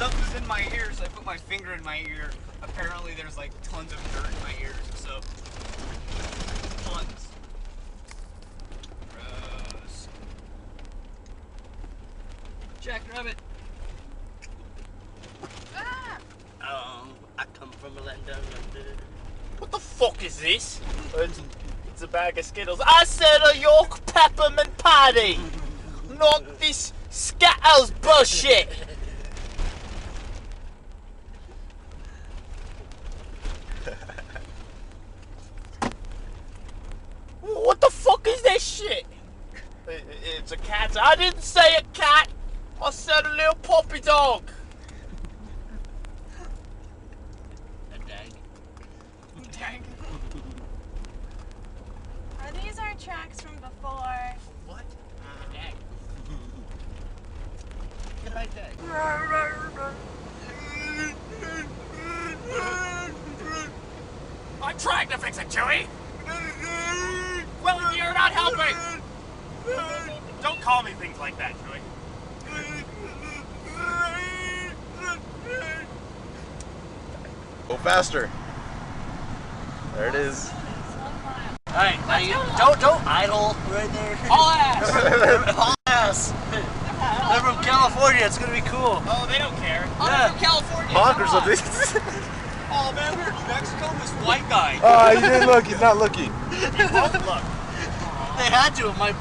stuff was in my ear, so I put my finger in my ear. Apparently there's like tons of dirt in my ears, so tons. Gross. Jackrabbit. Ah! I come from a land down under. What the fuck is this? It's a bag of Skittles. I said a York peppermint patty! Not this Skittles bullshit! What the fuck is this shit? It's a cat. I didn't say a cat! I said a little puppy dog! A dag. Dang. Are these our tracks from before? What? A dag. Good night, dag. I'm trying to fix it, Chewie! Well, you're not helping! Don't call me things like that, Chewie. Go faster. There it is. Alright, now you don't idle right there. All ass! All ass. They're from California, it's gonna be cool. Oh, they don't care. Yeah. I'm from California. Honkers come of on. this. Oh man, we're in New Mexico. This white guy. Oh, you didn't look. He's not looking. You won't look. They had to. My.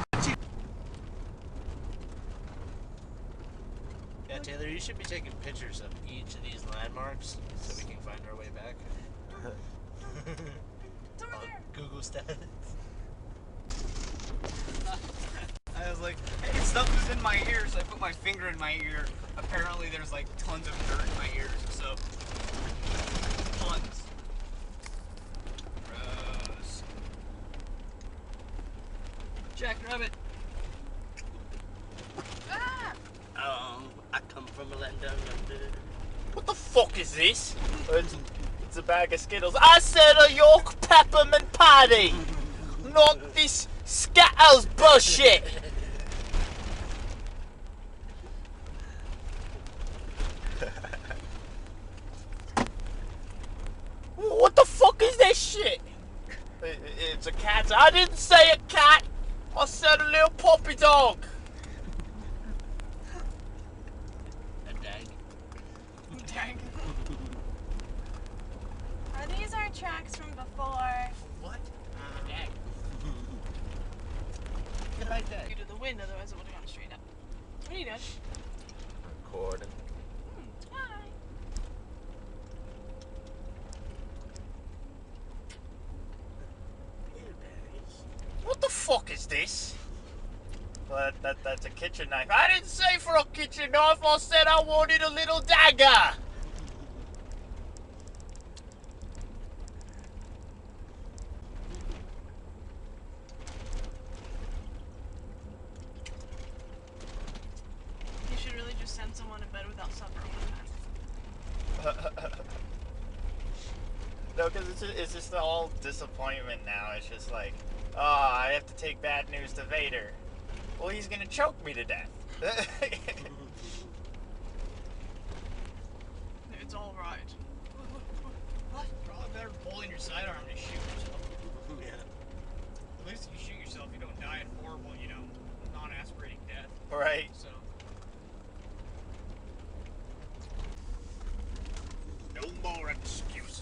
Yeah, Taylor, you should be taking pictures of each of these landmarks so we can find our way back. It's over there. Google status. I was like, hey, stuff was in my ear, so I put my finger in my ear. Apparently there's like tons of dirt in my ears, so tons. Gross. Jackrabbit. Ah! I come from a land down under. What the fuck is this? It's a bag of Skittles. I said a York peppermint patty! Not this Skittles bullshit! What the fuck is this shit? It's a cat. I didn't say a cat! I said a little puppy dog! A dag. Dang. Are these our tracks from before? What? A dag. Good night, dag. Due to the wind, otherwise it would have gone straight up. What are you doing? Recording. Hi. What the fuck is this? Well, that's a kitchen knife. I didn't say for a kitchen knife, I said I wanted a little dagger! You should really just send someone to bed without supper one time. No, because it's just all disappointment now. It's just like, oh, I have to take bad news to Vader. Well, he's gonna choke me to death. It's all right. What? Probably better pulling your sidearm to shoot yourself. Yeah. At least if you shoot yourself, you don't die a horrible, non-aspirating death. Right. So. No more excuses.